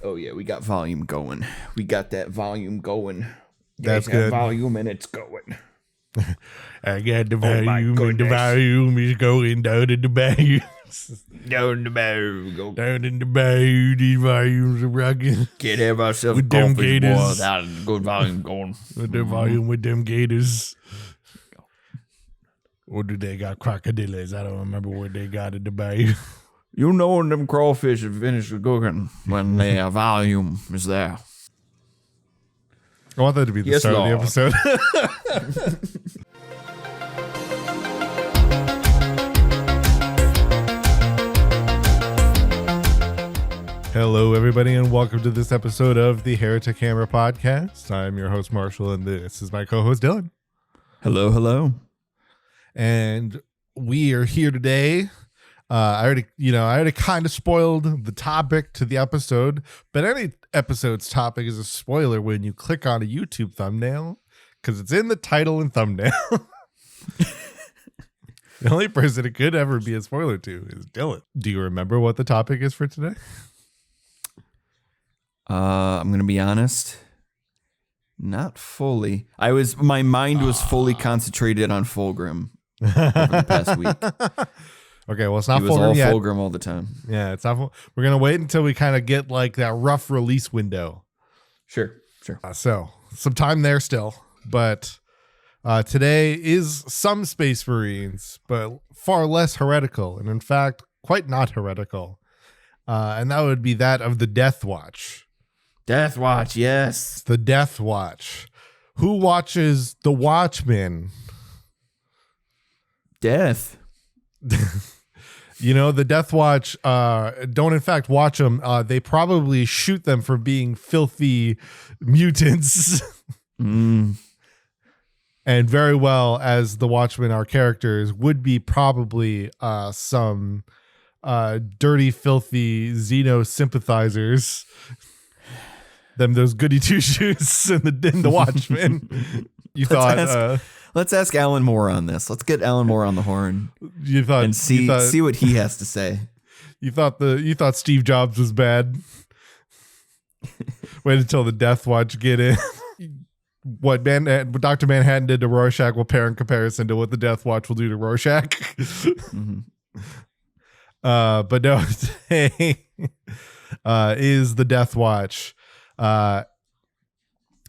Oh yeah, we got volume going. We got that volume going. That's good. Volume and it's going. I got the volume and the volume is going down in the bayou. Down the bayou. Go. Down in the bayou, the volumes are rocking. Can't have ourselves with them gators. Without a good volume going. With the volume with them gators. Or do they got crocodiles? I don't remember what they got in the bayou. You know when them crawfish have finished cooking when their volume is there. I want that to be the start Lord. of the episode. Hello, everybody, and welcome to this episode of the Heretic Hammer Podcast. I'm your host, Marshall, and this is my co-host, Dylan. Hello, hello. And we are here today. I already kind of spoiled the topic to the episode, but any episode's topic is a spoiler when you click on a YouTube thumbnail because it's in the title and thumbnail. The only person it could ever be a spoiler to is Dylan. Do you remember what the topic is for today? I'm gonna be honest. Not fully. My mind was fully concentrated on Fulgrim over the past week. Okay, well, it's not It was all Fulgrim yet. Fulgrim all the time. Yeah, it's not. We're gonna wait until we kind of get like that rough release window. Sure. So some time there still, but today is some Space Marines, but far less heretical, and in fact, quite not heretical. And that would be that of the Deathwatch. Deathwatch, yes. The Deathwatch. Who watches The Watchmen? Death. You know, the Deathwatch don't in fact watch them. They probably shoot them for being filthy mutants. And very well, as the Watchmen are characters, would be probably some dirty, filthy Xenos sympathizers. Those goody two shoes in the Watchmen. Let's ask Alan Moore on this. Let's get Alan Moore on the horn. And see what he has to say. You thought Steve Jobs was bad. Wait until the Deathwatch get in. What Dr. Manhattan did to Rorschach will pair in comparison to what the Deathwatch will do to Rorschach. Mm-hmm. But no, today is the Deathwatch.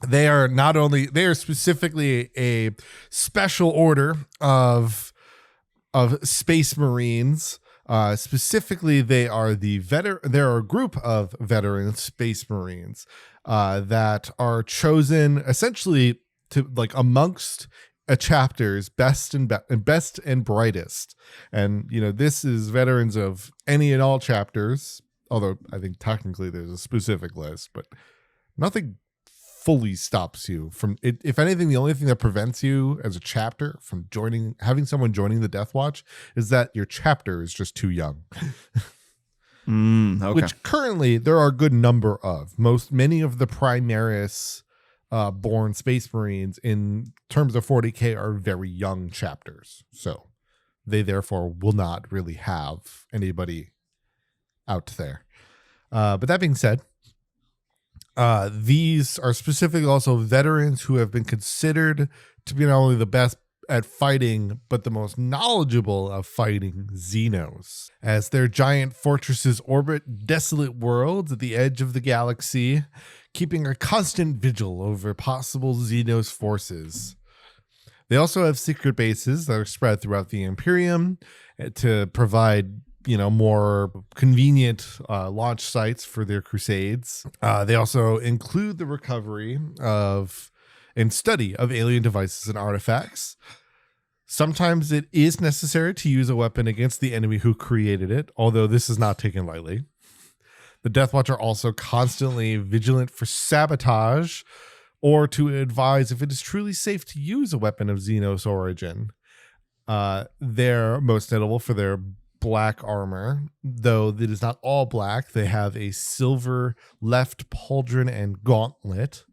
They are specifically a special order of Space Marines. Specifically, they are there are a group of veteran Space Marines that are chosen essentially to like amongst a chapter's best and brightest. And you know, this is veterans of any and all chapters, although I think technically there's a specific list, but nothing fully stops you from it. If anything, the only thing that prevents you as a chapter from having someone joining the Deathwatch is that your chapter is just too young. Okay. Which currently there are a good number of. Many of the Primaris born Space Marines in terms of 40k are very young chapters. So they therefore will not really have anybody out there. But that being said, these are specifically also veterans who have been considered to be not only the best at fighting, but the most knowledgeable of fighting Xenos. As their giant fortresses orbit desolate worlds at the edge of the galaxy, keeping a constant vigil over possible Xenos forces. They also have secret bases that are spread throughout the Imperium to provide more convenient launch sites for their crusades. They also include the recovery of and study of alien devices and artifacts. Sometimes it is necessary to use a weapon against the enemy who created it, although this is not taken lightly. The Deathwatch are also constantly vigilant for sabotage or to advise if it is truly safe to use a weapon of Xenos origin. They're most notable for their black armor, though it is not all black. They have a silver left pauldron and gauntlet,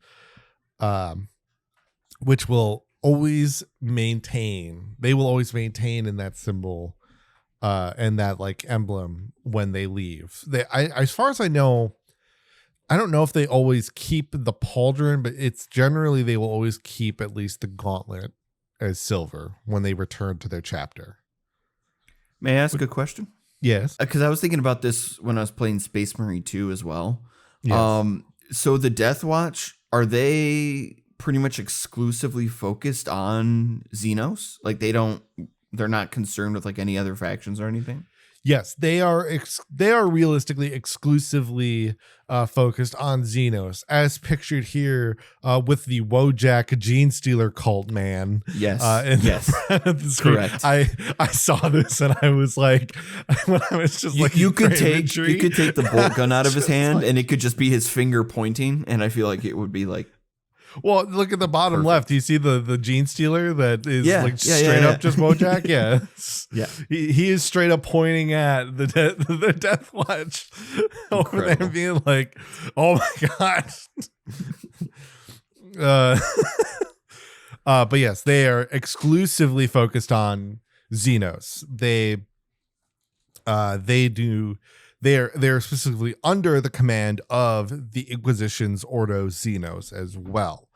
which will always maintain. They will always maintain in that symbol and that like emblem when they leave. As far as I know, I don't know if they always keep the pauldron, but it's generally they will always keep at least the gauntlet as silver when they return to their chapter. May I ask a question? Yes. Because I was thinking about this when I was playing Space Marine 2 as well. Yes. So the Deathwatch, are they pretty much exclusively focused on Xenos? Like they're not concerned with like any other factions or anything? Yes, they are realistically exclusively focused on Xenos, as pictured here with the Wojak Gene Stealer cult man. Yes, yes, correct. I saw this and I was like, when I was just like, you could take the bolt gun out of his hand like, and it could just be his finger pointing, and I feel like it would be like. Well, look at the bottom Perfect. left. You see the Gene Stealer that is straight up just Wojak? Yeah. Yeah. He is straight up pointing at the Deathwatch over there and being like, oh my God. But yes, they are exclusively focused on Xenos. They're specifically under the command of the Inquisition's Ordo Xenos as well.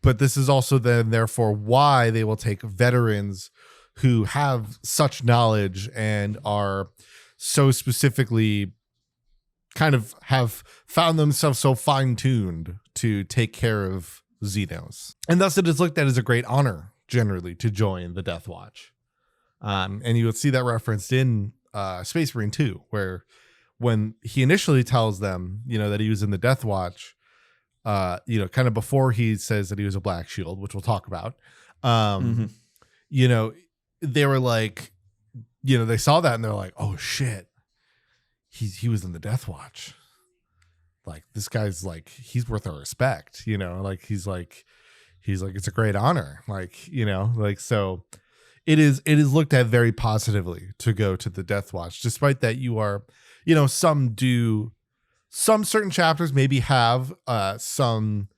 But this is also then therefore why they will take veterans who have such knowledge and are so specifically kind of have found themselves so fine-tuned to take care of Xenos. And thus it is looked at as a great honor generally to join the Deathwatch. And you would see that referenced in Space Marine 2, where when he initially tells them, that he was in the Deathwatch, kind of before he says that he was a Black Shield, which we'll talk about, they were like, they saw that and they're like, oh shit, he was in the Deathwatch. Like, this guy's like, he's worth our respect, like, he's like, it's a great honor. So it is looked at very positively to go to the Deathwatch, despite that you are, some certain chapters maybe have some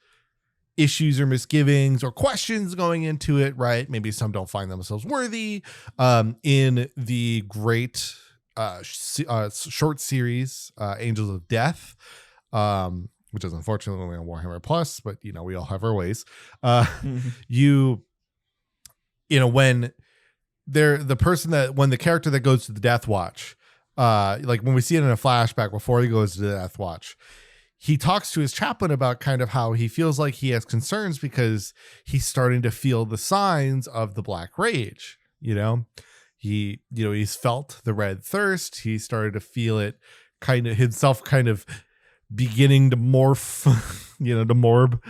issues or misgivings or questions going into it, right? Maybe some don't find themselves worthy. In the great short series, Angels of Death, which is unfortunately only on Warhammer Plus, but we all have our ways. When when the character that goes to the Deathwatch, like when we see it in a flashback before he goes to the Deathwatch, he talks to his chaplain about kind of how he feels like he has concerns because he's starting to feel the signs of the Black Rage. He's felt the red thirst. He started to feel it kind of himself kind of beginning to morph, to morb.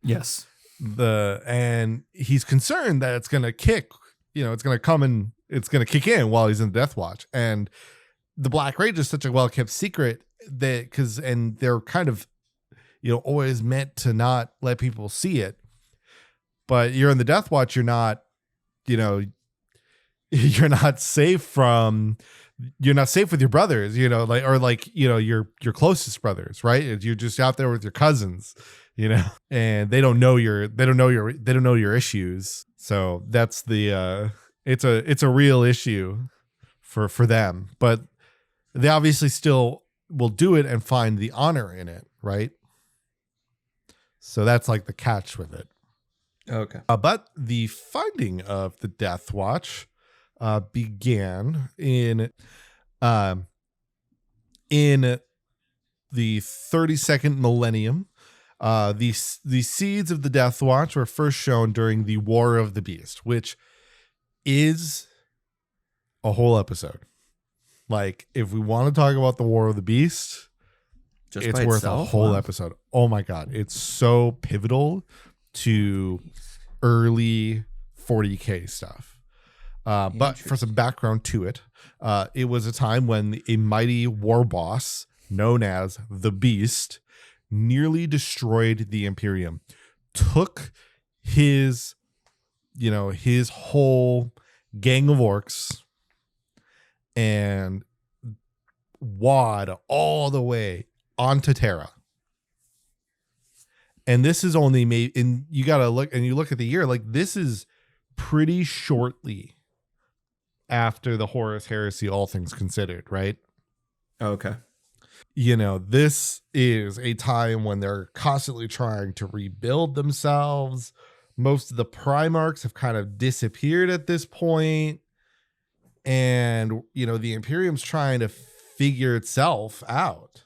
Yes. And he's concerned that it's going to kick, it's going to come and it's going to kick in while he's in the Deathwatch. And the Black Rage is such a well-kept secret and they're kind of, always meant to not let people see it. But you're in the Deathwatch, you're not safe with your brothers, your closest brothers, right? You're just out there with your cousins, and they don't know your issues. So that's it's a real issue for them, but they obviously still will do it and find the honor in it, right? So that's like the catch with it. Okay. But the finding of the Deathwatch began in the 32nd millennium. The seeds of the Deathwatch were first shown during the War of the Beast, which is a whole episode. Like, if we want to talk about the War of the Beast, it's worth a whole episode. Oh my God. It's so pivotal to early 40k stuff. But for some background to it, it was a time when a mighty war boss known as the Beast nearly destroyed the Imperium, took his whole gang of orcs and wad all the way onto Terra. And this is only made in, you look at the year, like this is pretty shortly after the Horus Heresy, all things considered, right? Okay. This is a time when they're constantly trying to rebuild themselves. Most of the Primarchs have kind of disappeared at this point. And, the Imperium's trying to figure itself out.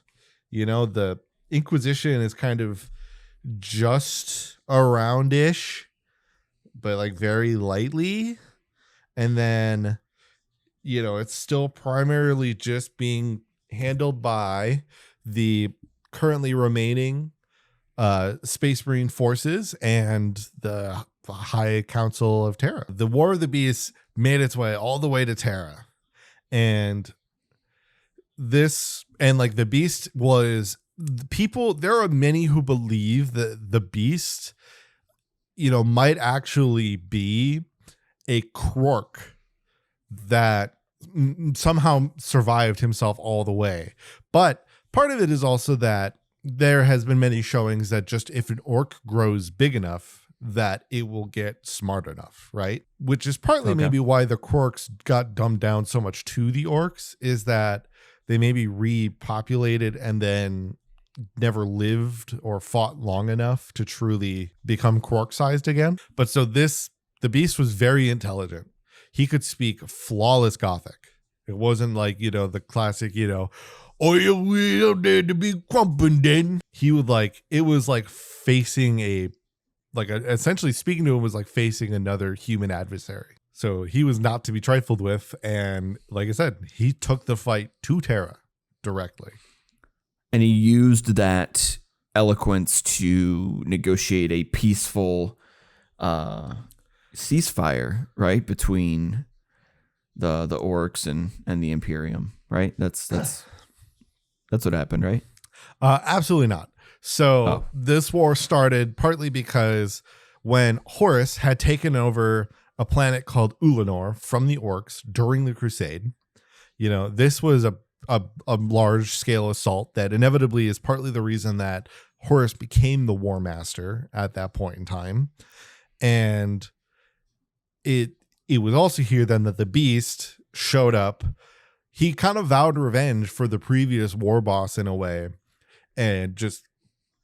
The Inquisition is kind of just around-ish, but like very lightly. And then, it's still primarily just being handled by the currently remaining Space Marine forces and the High Council of Terra. The War of the Beasts made its way all the way to Terra. And the Beast was there are many who believe that the Beast, might actually be a Quark that somehow survived himself all the way. But part of it is also that there has been many showings that just if an orc grows big enough, that it will get smart enough, right? Which is partly maybe why the Quarks got dumbed down so much to the orcs, is that they maybe repopulated and then never lived or fought long enough to truly become Quark-sized again. But so the Beast was very intelligent. He could speak flawless Gothic. It wasn't like, the classic, oh, we don't need to be crumping then. He would it was like facing essentially speaking to him was like facing another human adversary. So he was not to be trifled with. And like I said, he took the fight to Terra directly. And he used that eloquence to negotiate a peaceful ceasefire, right, between the orcs and the Imperium, right? That's what happened, right? Absolutely not. So This war started partly because when Horus had taken over a planet called Ulanor from the orcs during the Crusade, this was a large scale assault that inevitably is partly the reason that Horus became the War Master at that point in time. And it was also here then that the Beast showed up. He kind of vowed revenge for the previous war boss in a way, and just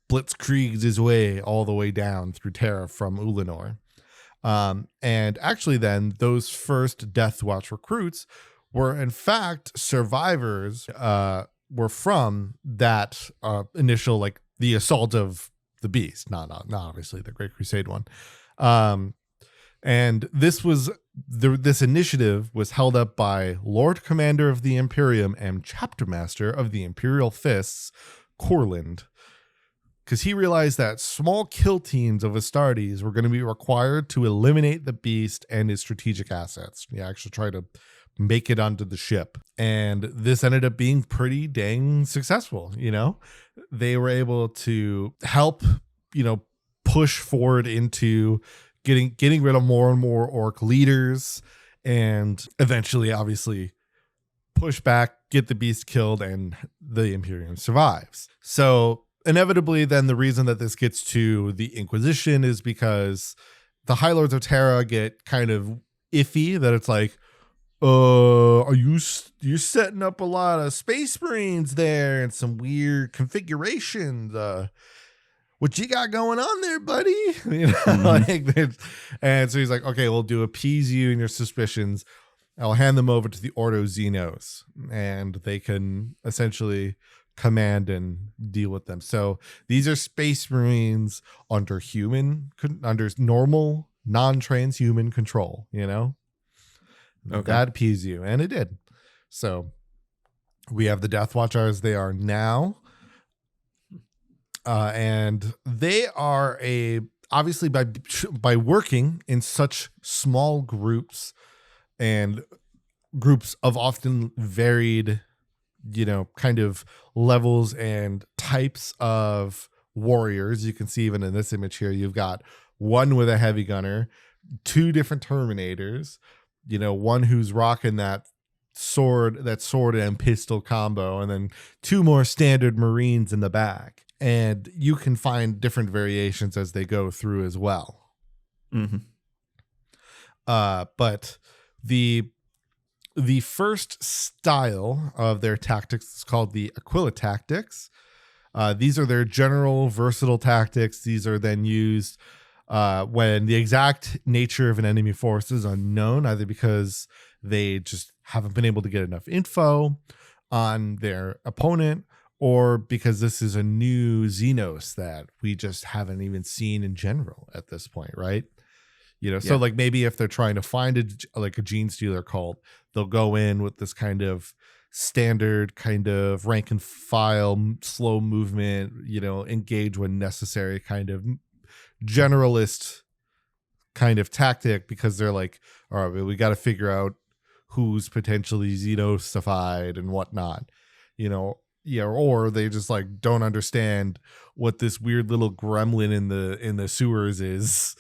blitzkrieged his way all the way down through Terra from Ulanor. And actually then those first Deathwatch recruits were in fact survivors, were from that initial, the assault of the Beast, not obviously the Great Crusade one. And this initiative was held up by Lord Commander of the Imperium and Chapter Master of the Imperial Fists, Corland, because he realized that small kill teams of Astartes were going to be required to eliminate the Beast and his strategic assets. He actually tried to make it onto the ship. And this ended up being pretty dang successful. They were able to help, push forward into getting rid of more and more orc leaders, and eventually obviously push back, get the Beast killed, and the Imperium survives. So inevitably then the reason that this gets to the Inquisition is because the High Lords of Terra get kind of iffy, that it's like, you're setting up a lot of Space Marines there and some weird configurations. What you got going on there, buddy? And so he's like, okay, we'll appease you and your suspicions. I'll hand them over to the Ordo Xenos, and they can essentially command and deal with them. So these are Space Marines under normal, non-transhuman control, That appease you, and it did. So we have the Deathwatch as they are now. And they are obviously by working in such small groups and groups of often varied, kind of levels and types of warriors. You can see even in this image here, you've got one with a heavy gunner, two different Terminators, one who's rocking that sword and pistol combo, and then two more standard Marines in the back. And you can find different variations as they go through as well. Mm-hmm. But the The first style of their tactics is called the Aquila tactics. These are their general versatile tactics. These are then used when the exact nature of an enemy force is unknown, either because they just haven't been able to get enough info on their opponent, or because this is a new Xenos that we just haven't even seen in general at this point, right? So like maybe if they're trying to find a gene stealer cult, they'll go in with this kind of standard kind of rank and file, slow movement, engage when necessary kind of generalist kind of tactic, because they're like, all right, we got to figure out who's potentially Xenosified and whatnot, or they just like don't understand what this weird little gremlin in the sewers is.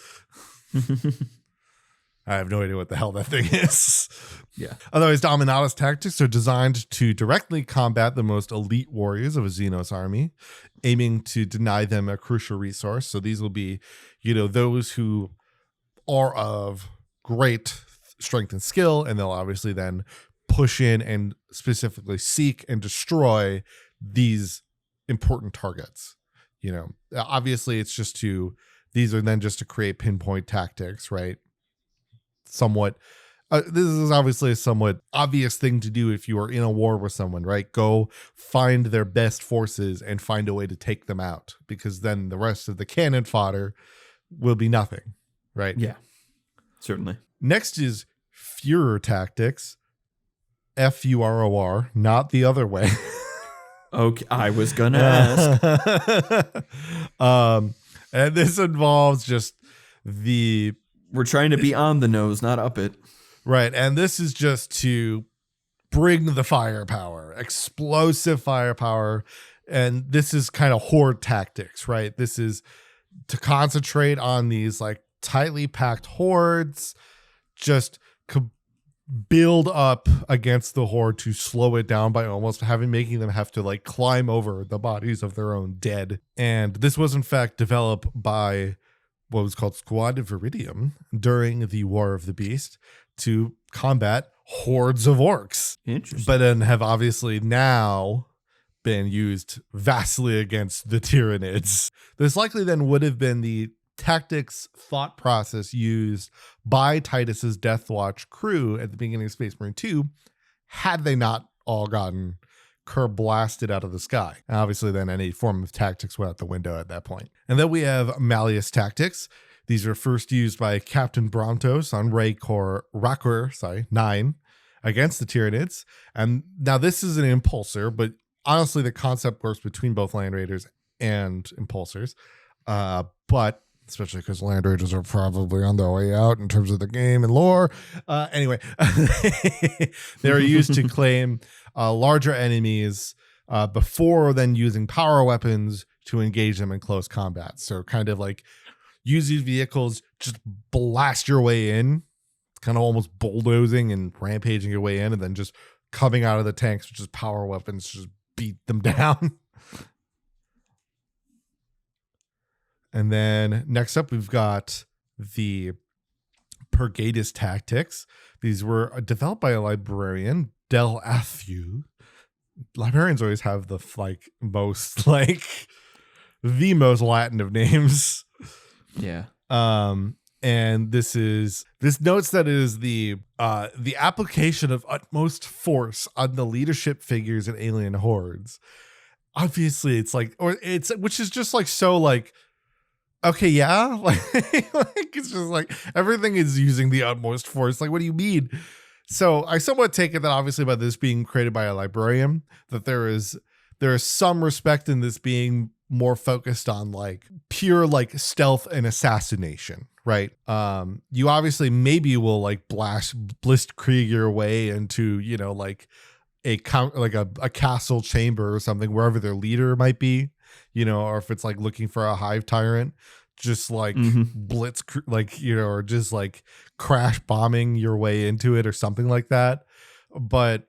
I have no idea what the hell that thing is. Yeah. Otherwise, Dominata's tactics are designed to directly combat the most elite warriors of a Xenos army, aiming to deny them a crucial resource. So these will be, those who are of great strength and skill, and they'll obviously then push in and specifically seek and destroy these important targets. Obviously these are then just to create pinpoint tactics, right? Somewhat, this is obviously a somewhat obvious thing to do if you are in a war with someone, right? Go find their best forces and find a way to take them out, because then the rest of the cannon fodder will be nothing, right? Yeah, certainly. Next is Führer tactics, Furor, not the other way. Okay, I was gonna ask. And this involves just we're trying to be on the nose, not up it. Right. And this is just to bring the firepower, explosive firepower. And this is kind of horde tactics, right? This is to concentrate on these like tightly packed hordes, just build up against the horde to slow it down by almost making them have to like climb over the bodies of their own dead. And this was in fact developed by what was called Squad Viridium during the War of the Beast to combat hordes of orcs. Interesting. But then have obviously now been used vastly against the Tyranids. This likely then would have been the tactics thought process used by Titus's Deathwatch crew at the beginning of Space Marine 2, had they not all gotten curb blasted out of the sky. And obviously then any form of tactics went out the window at that point. And then we have Malleus tactics. These were first used by Captain Brontos on Rakur 9 against the Tyranids. And now this is an impulsor, but honestly the concept works between both Land Raiders and impulsors. But especially because Land Raiders are probably on their way out in terms of the game and lore. Anyway, they're used to claim larger enemies before then using power weapons to engage them in close combat. So kind of like use these vehicles, just blast your way in, kind of almost bulldozing and rampaging your way in, and then just coming out of the tanks, which is power weapons, just beat them down. And then next up, we've got the Purgatus tactics. These were developed by a librarian, Del Athieu. Librarians always have the the most Latin of names. Yeah. And this notes that it is the application of utmost force on the leadership figures in alien hordes. Obviously, which is just like so like. Okay, yeah, like it's just like everything is using the utmost force. Like, what do you mean? So I somewhat take it that obviously by this being created by a librarian, that there is some respect in this being more focused on like pure like stealth and assassination, right? You obviously maybe will like blitzkrieg your way into like a castle chamber or something wherever their leader might be. Or if it's like looking for a hive tyrant, just like blitz, or just like crash bombing your way into it or something like that. But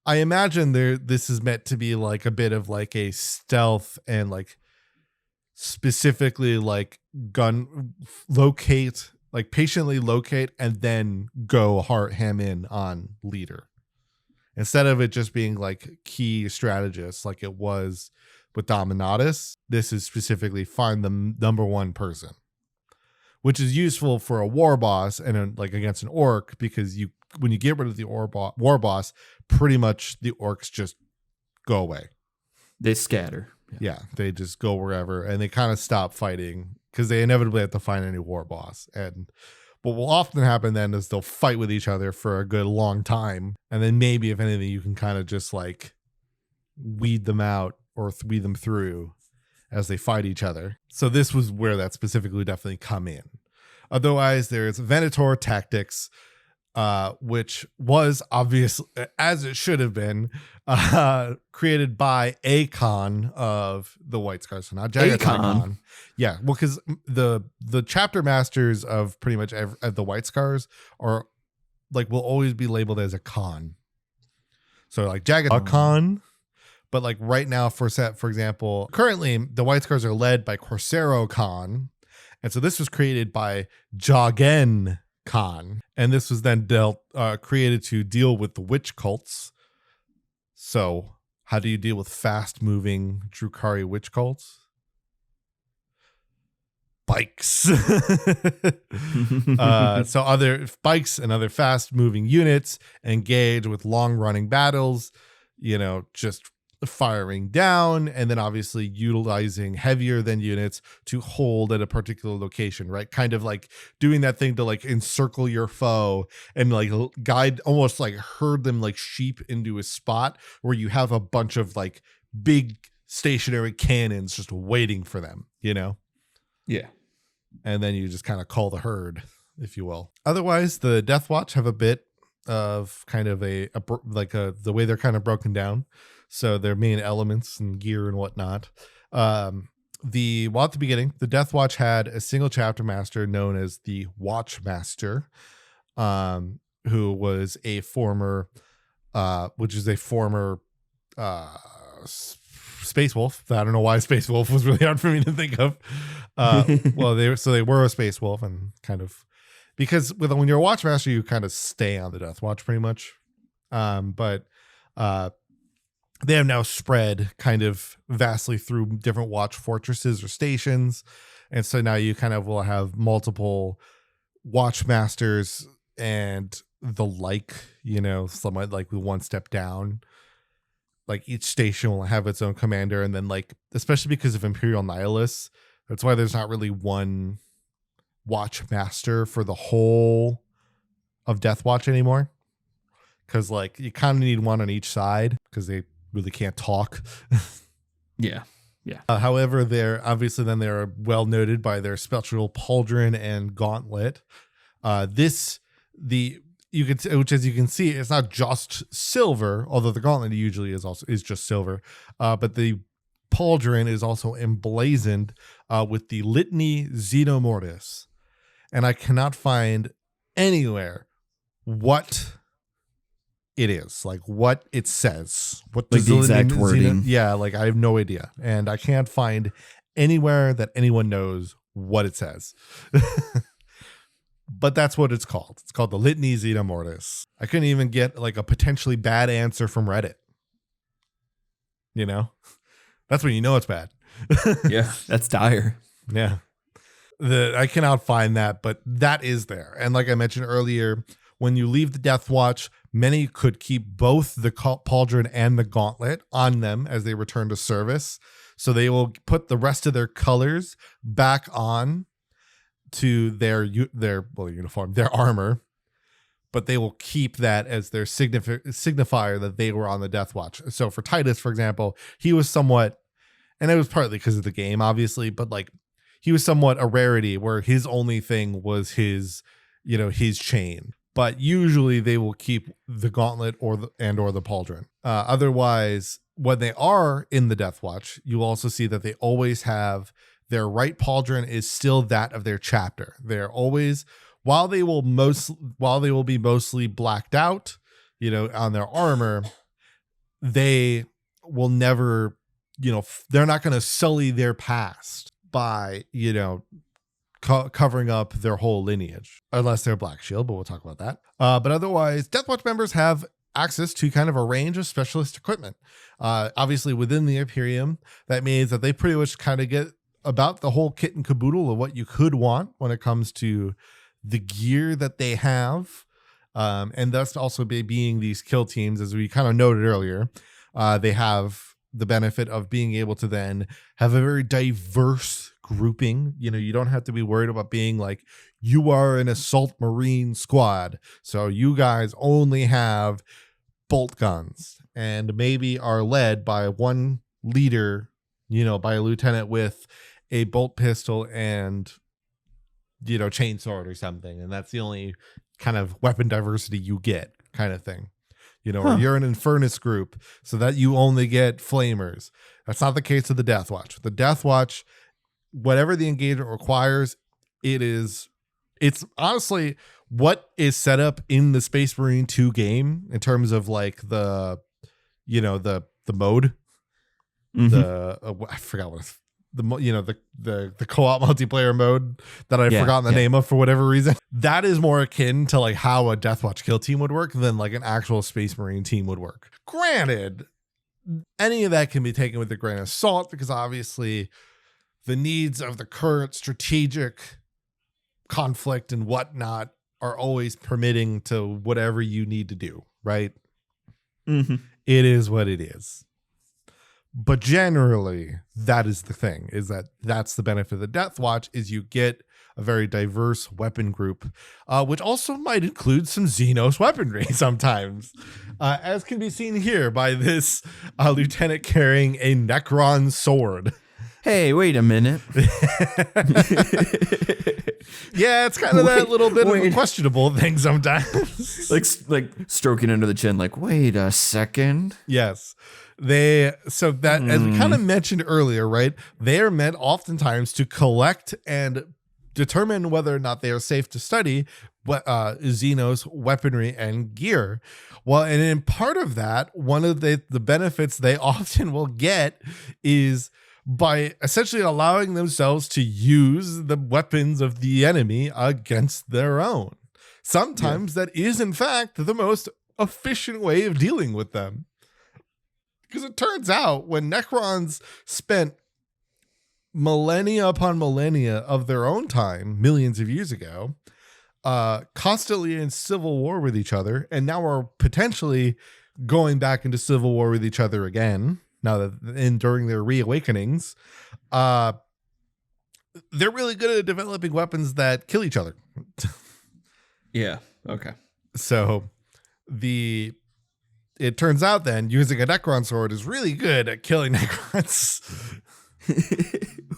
I imagine this is meant to be like a bit of like a stealth and like specifically like patiently locate and then go ham in on leader. Instead of it just being like key strategists like it was with Dominatus, this is specifically find the number one person, which is useful for a war boss and like against an orc, because when you get rid of the war boss, pretty much the orcs just go away. They scatter. Yeah, they just go wherever, and they kind of stop fighting because they inevitably have to find a new war boss. And what will often happen then is they'll fight with each other for a good long time, and then maybe, if anything, you can kind of just like weed them out or weed them through as they fight each other. So this was where that specifically definitely come in. Otherwise, there's Venator Tactics, which was obvious, as it should have been, created by Akon of the White Scars, so not Akon. Yeah, well, because the chapter masters of pretty much of the White Scars are like will always be labeled as a con. So like Jagadon, but like right now for example, currently the White Scars are led by Corsaro Khan, and so this was created by Jagen Khan, and this was then created to deal with the witch cults. So how do you deal with fast moving Drukhari witch cults? Bikes. So other bikes and other fast moving units engage with long running battles, just firing down, and then obviously utilizing heavier than units to hold at a particular location, right? Kind of like doing that thing to like encircle your foe and like guide, almost like herd them like sheep into a spot where you have a bunch of like big stationary cannons just waiting for them, Yeah. And then you just kind of call the herd, if you will. Otherwise, the Deathwatch have a bit of kind of the way they're kind of broken down. So their main elements and gear and whatnot. At the beginning, the Deathwatch had a single chapter master known as the Watchmaster, who was a former Space Wolf. I don't know why Space Wolf was really hard for me to think of. Well, they were a Space Wolf, and kind of because when you're a Watchmaster, you kind of stay on the Deathwatch pretty much. But they have now spread kind of vastly through different watch fortresses or stations. And so now you kind of will have multiple Watchmasters and the somewhat like with one step down. Like each station will have its own commander. And then like, especially because of Imperial Nihilists, that's why there's not really one Watchmaster for the whole of Deathwatch anymore. Because like you kind of need one on each side because they really can't talk. Yeah. However, they're well noted by their spectral pauldron and gauntlet. Which as you can see, it's not just silver, although the gauntlet usually is just silver. But the pauldron is also emblazoned with the litany Xenomortis, and I cannot find anywhere what it is, like what it says, what like the exact wording. Like I have no idea, and I can't find anywhere that anyone knows what it says. But that's what it's called. It's called the Litany Xenomortis. I couldn't even get like a potentially bad answer from Reddit. That's when you know it's bad. Yeah, that's dire. Yeah. I cannot find that, but that is there. And like I mentioned earlier, when you leave the Deathwatch, many could keep both the pauldron and the gauntlet on them as they return to service. So they will put the rest of their colors back on to their uniform, their armor, but they will keep that as their signifier that they were on the Deathwatch. So for Titus, for example, he was somewhat, and it was partly because of the game, obviously, but like he was somewhat a rarity where his only thing was his chain. But usually they will keep the gauntlet or the pauldron. Otherwise, when they are in the Deathwatch, you also see that they always have their right pauldron is still that of their chapter. They're always, while they will be mostly blacked out, on their armor, they will never, they're not going to sully their past by, covering up their whole lineage, unless they're Black Shield, but we'll talk about that. But otherwise, Deathwatch members have access to kind of a range of specialist equipment. Obviously, within the Imperium, that means that they pretty much kind of get about the whole kit and caboodle of what you could want when it comes to the gear that they have. And thus also being these kill teams, as we kind of noted earlier, they have the benefit of being able to then have a very diverse grouping. You know, you don't have to be worried about being like, you are an assault marine squad, so you guys only have bolt guns and maybe are led by one leader, you know, by a lieutenant with a bolt pistol and, you know, chainsword or something. And that's the only kind of weapon diversity you get, kind of thing. You know, or you're an Infernus group, so that you only get flamers. That's not the case with the Deathwatch. The Deathwatch, whatever the engagement requires, it's honestly what is set up in the Space Marine 2 game in terms of like the, you know, the mode, I forgot what it's, the co-op multiplayer mode that I've forgotten the name of for whatever reason. That is more akin to like how a Deathwatch kill team would work than like an actual Space Marine team would work. Granted, any of that can be taken with a grain of salt because obviously the needs of the current strategic conflict and whatnot are always permitting to whatever you need to do, right? It is what it is. But generally, that is the thing, is that's the benefit of the Deathwatch, is you get a very diverse weapon group, which also might include some Xenos weaponry sometimes, as can be seen here by this lieutenant carrying a Necron sword. Hey, wait a minute. Yeah, it's kind of that little bit of a questionable thing sometimes. like stroking under the chin, like, wait a second. Yes. As we kind of mentioned earlier, right? They are meant oftentimes to collect and determine whether or not they are safe to study Xenos weaponry and gear. Well, and in part of that, one of the benefits they often will get is by essentially allowing themselves to use the weapons of the enemy against their own. Sometimes that is, in fact, the most efficient way of dealing with them. Because it turns out when Necrons spent millennia upon millennia of their own time, millions of years ago, constantly in civil war with each other, and now are potentially going back into civil war with each other again, now that during their reawakenings, they're really good at developing weapons that kill each other. Yeah. Okay. So it turns out then using a Necron sword is really good at killing Necrons.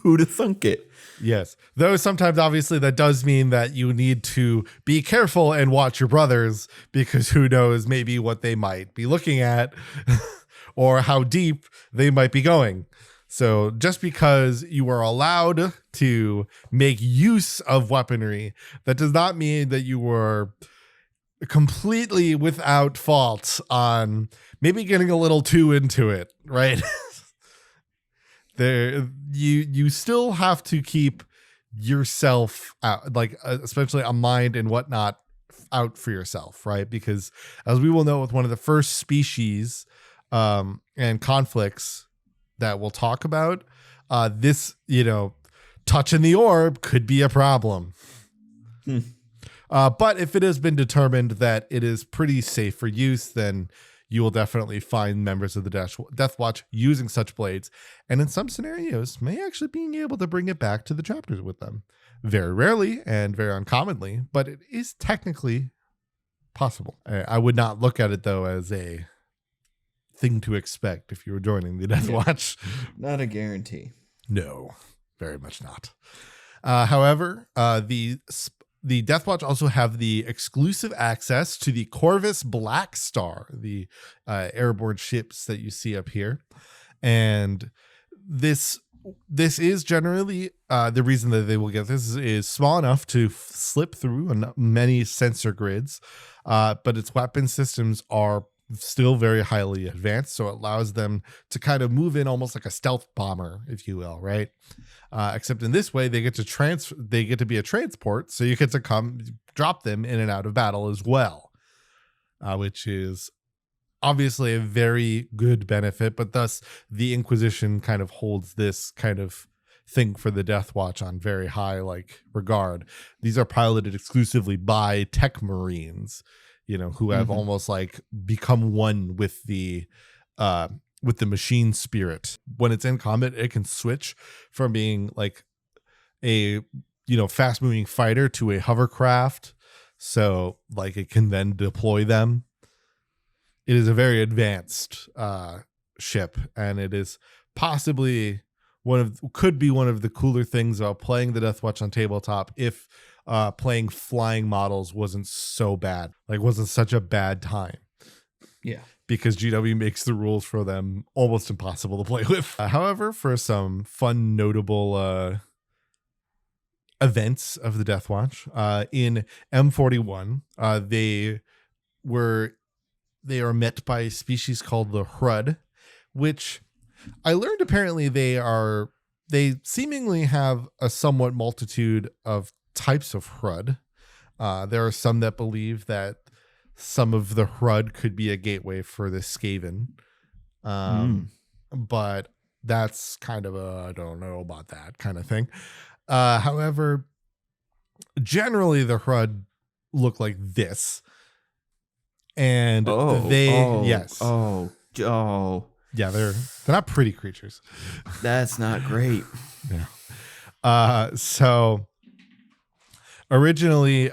Who'd have thunk it? Yes. Though sometimes obviously that does mean that you need to be careful and watch your brothers, because who knows maybe what they might be looking at or how deep they might be going. So just because you are allowed to make use of weaponry, that does not mean that you were completely without fault on maybe getting a little too into it, right? You still have to keep yourself out, like especially a mind and whatnot out for yourself, right? Because as we will know with one of the first species and conflicts that we'll talk about, this, touching the orb could be a problem. But if it has been determined that it is pretty safe for use, then you will definitely find members of the Deathwatch using such blades, and in some scenarios may actually being able to bring it back to the chapters with them. Very rarely and very uncommonly, but it is technically possible. I would not look at it, though, as a thing to expect if you were joining the Deathwatch. Not a guarantee. No, very much not. However, the Deathwatch also have the exclusive access to the Corvus Black Star, the airborne ships that you see up here. And this is generally the reason that they will get this is small enough to slip through many sensor grids, but its weapon systems are still very highly advanced, so it allows them to kind of move in almost like a stealth bomber, if you will, right? Except in this way, they get to be a transport, so you get to come drop them in and out of battle as well, which is obviously a very good benefit, but thus the Inquisition kind of holds this kind of thing for the Deathwatch on very high regard. These are piloted exclusively by tech Marines, who have almost become one with the machine spirit. When it's in combat, it can switch from being a fast moving fighter to a hovercraft, so it can then deploy them. It is a very advanced ship, and it is possibly could be one of the cooler things about playing the Deathwatch on tabletop if playing flying models wasn't so bad, wasn't such a bad time. Yeah. Because GW makes the rules for them almost impossible to play with. However, for some fun, notable events of the Deathwatch, in M41, they are met by a species called the Hrud, which I learned apparently they seemingly have a somewhat multitude of types of Hrud. There are some that believe that some of the Hrud could be a gateway for the Skaven. But that's kind of I don't know about that kind of thing. However, generally the Hrud look like this. And yeah, they're not pretty creatures. That's not great. Yeah. So originally,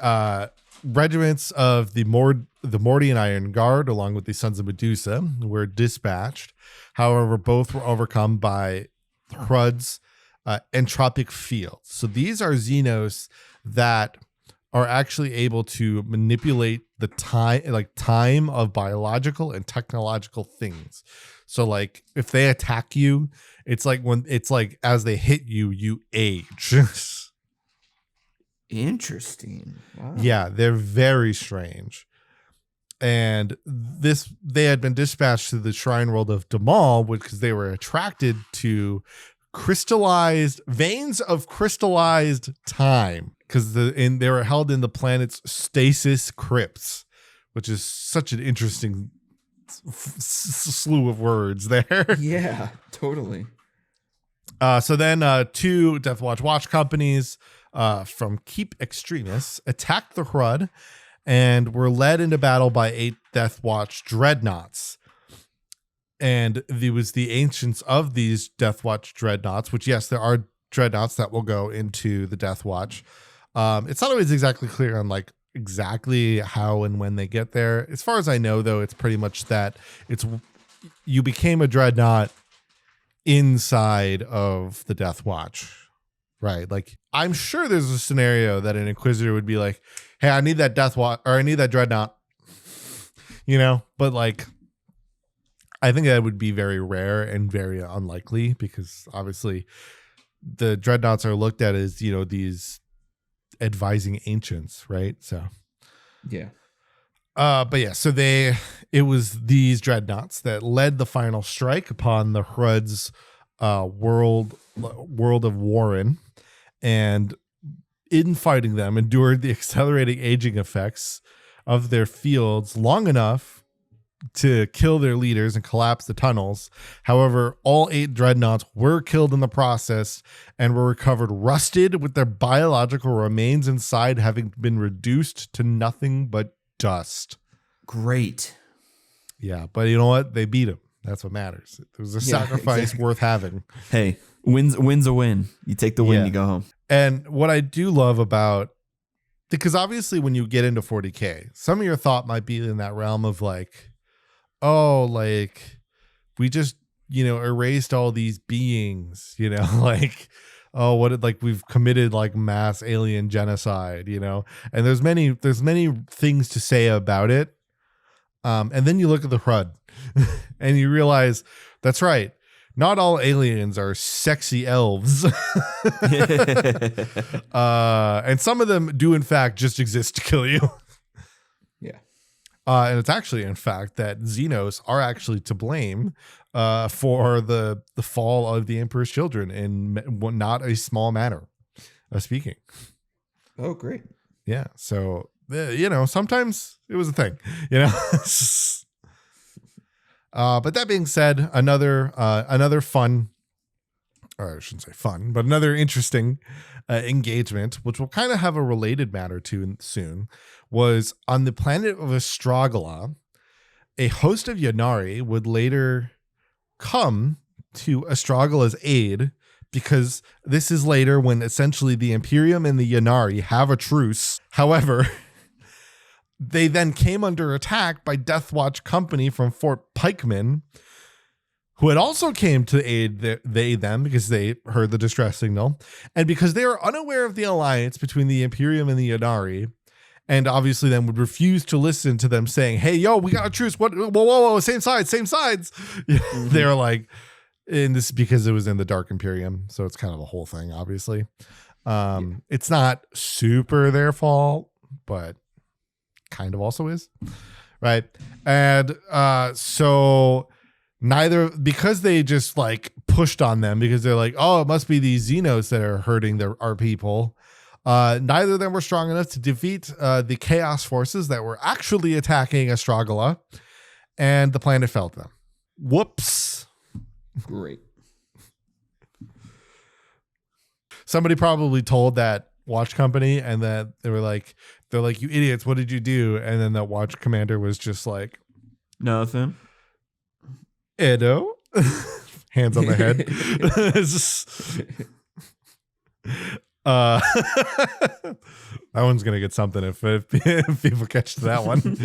regiments of the Mordian Iron Guard, along with the Sons of Medusa, were dispatched. However, both were overcome by Hrud's entropic fields. So these are Xenos that are actually able to manipulate the time of biological and technological things. So if they attack you, it's as they hit you, you age. Interesting. Wow. Yeah, they're very strange. And they had been dispatched to the shrine world of Damal because they were attracted to veins of crystallized time, because they were held in the planet's stasis crypts, which is such an interesting slew of words there. Yeah, totally. So then two Deathwatch watch companies from Keep Extremis attacked the Hrud and were led into battle by 8 Deathwatch dreadnoughts. And there was the ancients of these Deathwatch dreadnoughts, which, yes, there are dreadnoughts that will go into the Deathwatch. It's not always exactly clear on exactly how and when they get there. As far as I know, though, it's pretty much that you became a dreadnought inside of the Deathwatch, right? I'm sure there's a scenario that an Inquisitor would be like, "Hey, I need that Deathwatch, or I need that dreadnought," But I think that would be very rare and very unlikely, because obviously the dreadnoughts are looked at as these advising ancients, right? So yeah. But yeah, so it was these dreadnoughts that led the final strike upon the Hrud's world of Warren, and in fighting them, endured the accelerating aging effects of their fields long enough to kill their leaders and collapse the tunnels. However, all 8 dreadnoughts were killed in the process and were recovered rusted, with their biological remains inside having been reduced to nothing but dust. Great. Yeah, but you know what? They beat him. That's what matters. It was a sacrifice worth having. Hey, win's a win. You take the win, you go home. And what I do love about, because obviously when you get into 40k, some of your thought might be in that realm of we just, erased all these beings, we've committed mass alien genocide, and there's many things to say about it. And then you look at the Hrud and you realize that's right. Not all aliens are sexy elves. And some of them do in fact just exist to kill you. Yeah. And it's actually, in fact, that Xenos are actually to blame for the fall of the Emperor's children in not a small manner of speaking. Oh, great. Yeah. So, sometimes it was a thing, But that being said, another fun, or I shouldn't say fun, but another interesting engagement, which we'll kind of have a related matter to soon, was on the planet of Astragala. A host of Yannari would later come to Astragala's aid, because this is later when essentially the Imperium and the Yannari have a truce. However, they then came under attack by Deathwatch Company from Fort Pikeman, who had also came to aid them because they heard the distress signal, and because they were unaware of the alliance between the Imperium and the Yannari, and obviously then would refuse to listen to them saying, "Hey, yo, we got a truce. What? Whoa, same sides. Mm-hmm. They were like, and this is because it was in the Dark Imperium, so it's kind of a whole thing, obviously. It's not super their fault, but kind of also is, right? And so neither, because they just like pushed on them because they're like, oh, it must be these Xenos that are hurting our people. Neither of them were strong enough to defeat the Chaos forces that were actually attacking Astragala, and the planet fell to them. Whoops. Great. Somebody probably told that watch company, and that they're like, you idiots, what did you do? And then that watch commander was just like, nothing. Edo. Hands on the head. That one's gonna get something if people catch that one.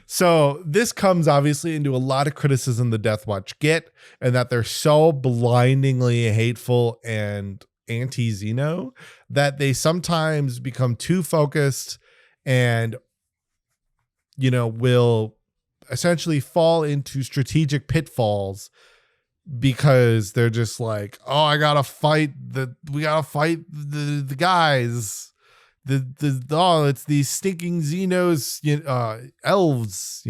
So this comes obviously into a lot of criticism the Deathwatch get, and that they're so blindingly hateful and anti-Xeno that they sometimes become too focused and, will essentially fall into strategic pitfalls because they're just like, oh, we gotta fight the guys. It's these stinking Xenos, elves,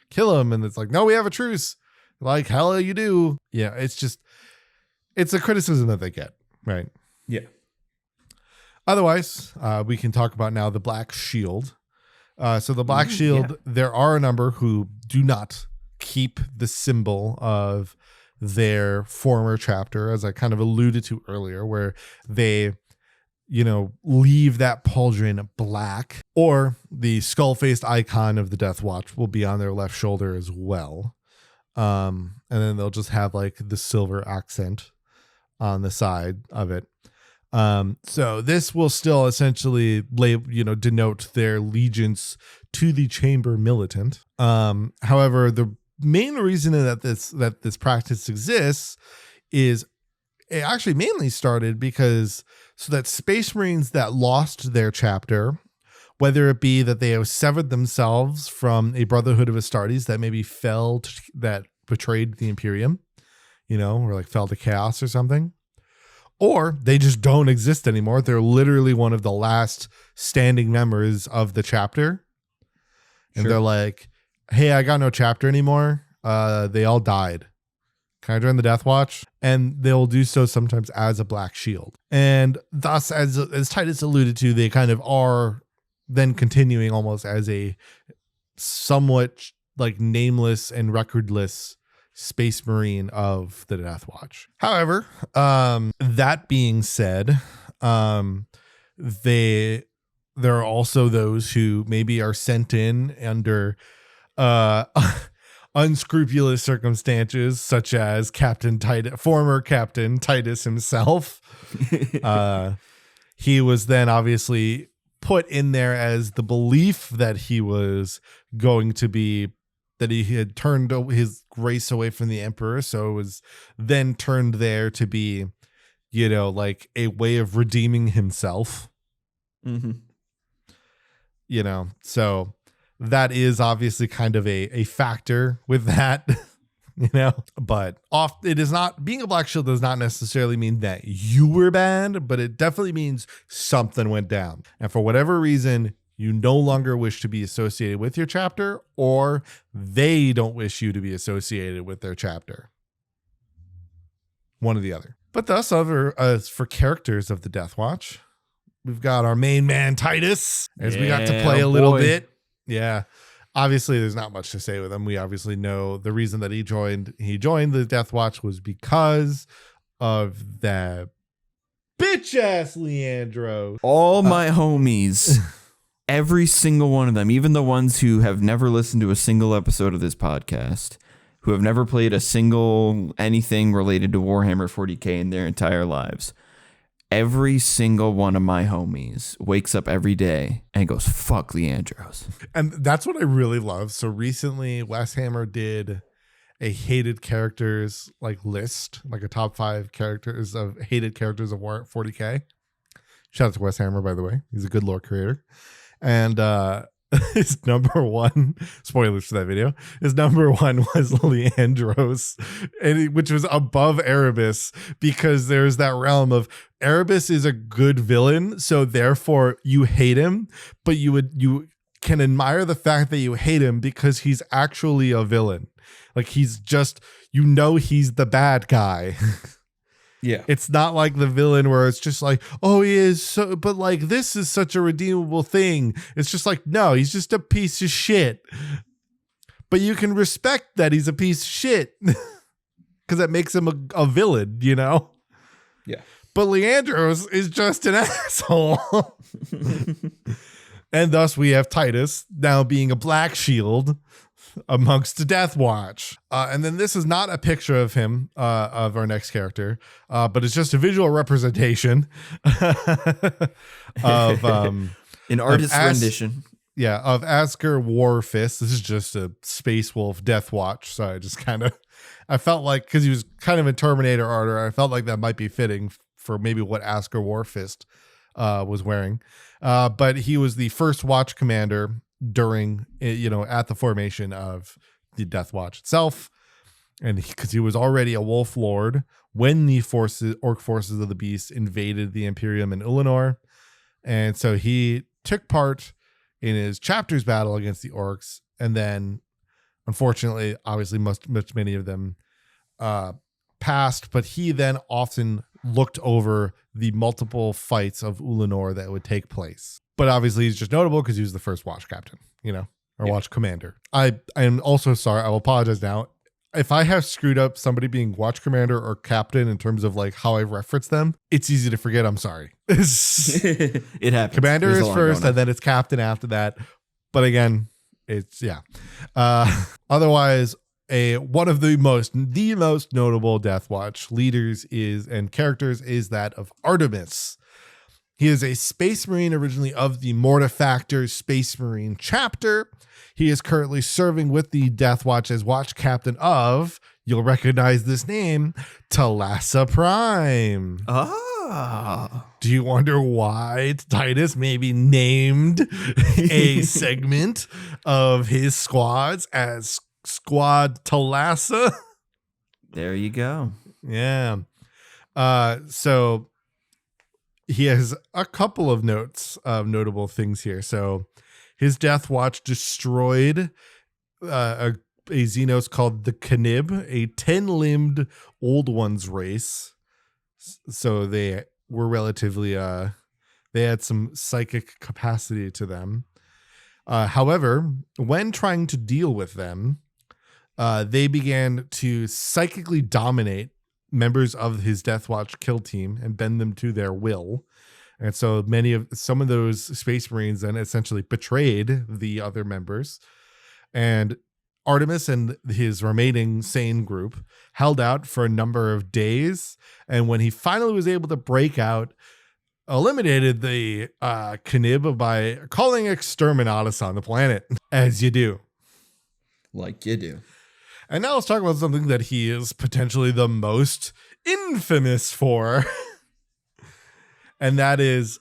kill them. And it's like, no, we have a truce. Like, hell you do. Yeah, it's a criticism that they get, right? Yeah. Otherwise, we can talk about now the Black Shield. So the Black Shield, there are a number who do not keep the symbol of their former chapter, as I kind of alluded to earlier, where they leave that pauldron black, or the skull-faced icon of the Deathwatch will be on their left shoulder as well. And then they'll just have like the silver accent on the side of it. So this will still essentially denote their allegiance to the Chamber Militant. However, the main reason that this practice exists is it actually mainly started because so that Space Marines that lost their chapter, whether it be that they have severed themselves from a Brotherhood of Astartes that maybe that betrayed the Imperium, or like fell to chaos or something, or they just don't exist anymore. They're literally one of the last standing members of the chapter. And they're like, hey, I got no chapter anymore. They all died. Can I join the Deathwatch? And they'll do so sometimes as a Black Shield. And thus, as Titus alluded to, they kind of are then continuing almost as a somewhat like nameless and recordless Space Marine of the Deathwatch. However, that being said, there are also those who maybe are sent in under unscrupulous circumstances, such as former Captain Titus himself. He was then obviously put in there as the belief that he was going to be, that he had turned his grace away from the Emperor. So it was then turned there to be, like a way of redeeming himself. Mm-hmm. So that is obviously kind of a factor with that, but it is not, being a Black Shield does not necessarily mean that you were banned, but it definitely means something went down. And for whatever reason, you no longer wish to be associated with your chapter, or they don't wish you to be associated with their chapter. One or the other. But thus, for characters of the Deathwatch, we've got our main man Titus, as we got to play a little bit. Yeah. Obviously, there's not much to say with him. We obviously know the reason that he joined the Deathwatch was because of that bitch ass Leandro. All my homies, every single one of them, even the ones who have never listened to a single episode of this podcast, who have never played a single anything related to Warhammer 40k in their entire lives. Every single one of my homies wakes up every day and goes, fuck Leandros. And that's what I really love. So recently, Wes Hammer did a hated characters list, like a top 5 characters of hated characters of 40k. Shout out to Wes Hammer, by the way. He's a good lore creator. And his number 1, spoilers for that video, his number 1 was Leandros, which was above Erebus, because there's that realm of Erebus is a good villain, so therefore you hate him, but you can admire the fact that you hate him because he's actually a villain. He's just, he's the bad guy. Yeah. It's not like the villain where it's just like, oh, he is so, but this is such a redeemable thing. It's just no, he's just a piece of shit. But you can respect that he's a piece of shit because that makes him a villain, Yeah. But Leandros is just an asshole. And thus we have Titus now being a black shield amongst the Deathwatch. And then this is not a picture of him, of our next character, but it's just a visual representation of an artist's rendition. Yeah, of Asker Warfist. This is just a Space Wolf Deathwatch. So I just I felt like, because he was kind of in Terminator order, I felt like that might be fitting for maybe what Asker Warfist was wearing. But he was the first watch commander during, at the formation of the Deathwatch itself, and because he was already a Wolf Lord when the orc forces of the Beast invaded the Imperium in Ulanor, and so he took part in his chapter's battle against the orcs, and then, unfortunately, obviously, many of them passed, but he then often looked over the multiple fights of Ulanor that would take place. But obviously he's just notable because he was the first watch captain, or watch commander. I am also sorry. I will apologize now. If I have screwed up somebody being watch commander or captain in terms of how I reference them, it's easy to forget. I'm sorry. It happens. Commander is first and then it's captain after that. But again, it's, yeah. Otherwise, one of the most notable Deathwatch leaders and characters is that of Artemis. He is a Space Marine originally of the Mortifactor Space Marine chapter. He is currently serving with the Deathwatch as watch captain of, you'll recognize this name, Thalassa Prime. Ah. Do you wonder why Titus maybe named a segment of his squads as Squad Thalassa? There you go. Yeah. So he has a couple of notable things here. So his Deathwatch destroyed a Xenos called the Canib, a 10-limbed Old Ones race. So they were relatively, they had some psychic capacity to them. However, when trying to deal with them, they began to psychically dominate members of his Deathwatch kill team and bend them to their will. And so some of those Space Marines then essentially betrayed the other members. And Artemis and his remaining sane group held out for a number of days. And when he finally was able to break out, eliminated the Canib by calling exterminatus on the planet, as you do. Like you do. And now let's talk about something that he is potentially the most infamous for. And that is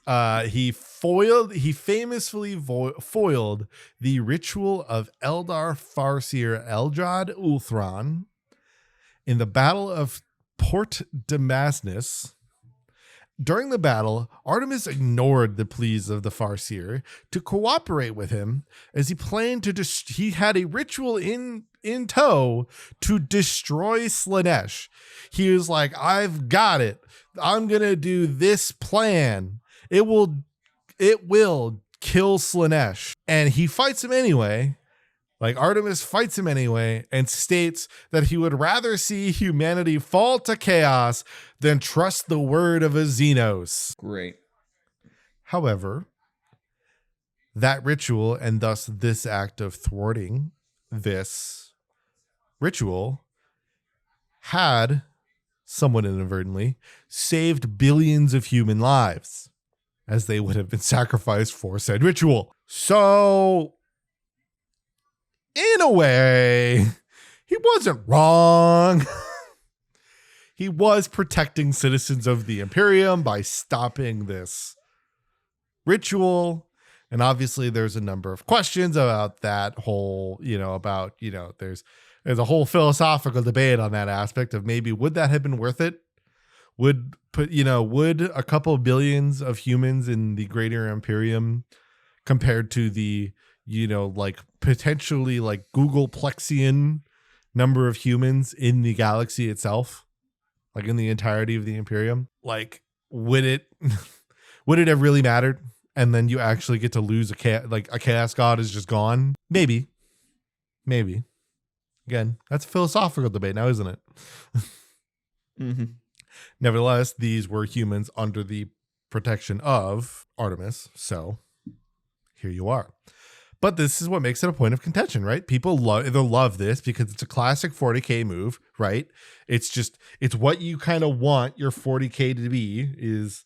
he famously foiled the ritual of Eldar Farseer Eldrad Ulthron in the Battle of Port Damascus. During the battle, Artemis ignored the pleas of the Farseer to cooperate with him, as he planned to he had a ritual in tow to destroy Slaanesh. He was like, I've got it. I'm going to do this plan. It will kill Slaanesh. And he fights him anyway, Like, Artemis fights him anyway and states that he would rather see humanity fall to chaos than trust the word of a Xenos. Great. However, that ritual, and thus this act of thwarting this ritual, had, somewhat inadvertently, saved billions of human lives, as they would have been sacrificed for said ritual. So, in a way, he wasn't wrong. He was protecting citizens of the Imperium by stopping this ritual. And obviously there's a number of questions about that whole, there's a whole philosophical debate on that aspect of maybe would that have been worth it? Would a couple of billions of humans in the greater Imperium compared to the, potentially like Google Plexian number of humans in the galaxy itself, like in the entirety of the Imperium, like would it have really mattered? And then you actually get to lose a chaos god is just gone. Maybe. Again, that's a philosophical debate now, isn't it? Mm-hmm. Nevertheless, these were humans under the protection of Artemis. So here you are. But this is what makes it a point of contention, right? People love this because it's a classic 40k move, right? It's what you kind of want your 40k to be, is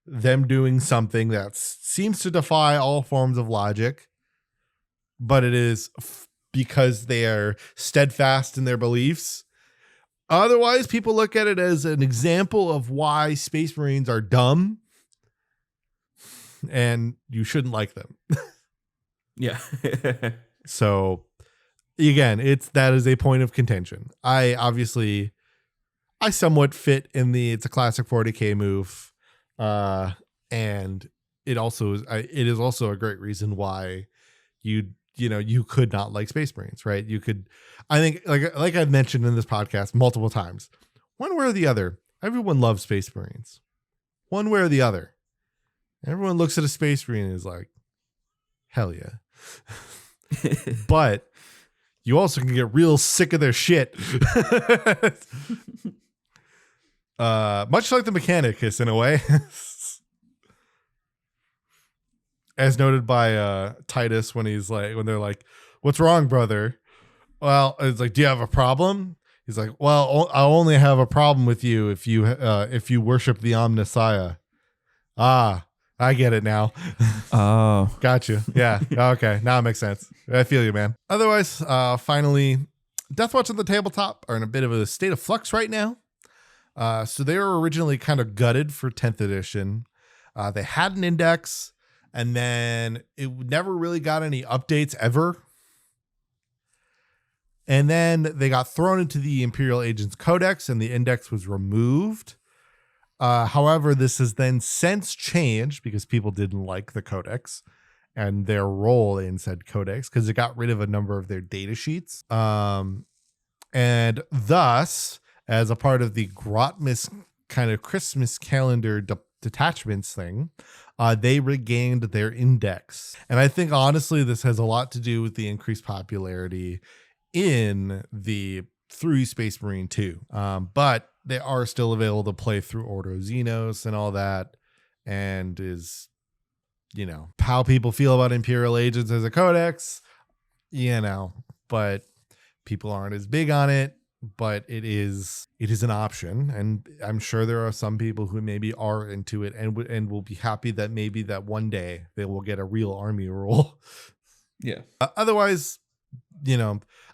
them doing something that seems to defy all forms of logic, but it is because they are steadfast in their beliefs. Otherwise, people look at it as an example of why Space Marines are dumb and you shouldn't like them. Yeah. So again, that is a point of contention. I somewhat fit in it's a classic 40k move. And it is also a great reason why you could not like Space Marines, right? You could, I think, like I've mentioned in this podcast multiple times, one way or the other, everyone loves Space Marines. One way or the other. Everyone looks at a Space Marine and is like, hell yeah. But you also can get real sick of their shit. Much like the Mechanicus in a way. As noted by Titus when they're like, what's wrong, brother? Well, it's like, do you have a problem? He's like, well, I only have a problem with you if you worship the Omnissiah. I get it now. Oh. Gotcha. Yeah. Okay. Now it makes sense. I feel you, man. Otherwise, finally, Deathwatch and the Tabletop are in a bit of a state of flux right now. So they were originally kind of gutted for 10th edition. They had an index, and then it never really got any updates ever. And then they got thrown into the Imperial Agents Codex, and the index was removed. However, this has then since changed because people didn't like the codex and their role in said codex, because it got rid of a number of their data sheets. And thus, as a part of the Grotmas kind of Christmas calendar detachments thing, they regained their index. And I think, honestly, this has a lot to do with the increased popularity through Space Marine 2. But they are still available to play through Ordo Xenos and all that. And is, how people feel about Imperial Agents as a codex, but people aren't as big on it. But it is an option, and I'm sure there are some people who maybe are into it and will be happy that maybe that one day they will get a real army role. Yeah. Otherwise,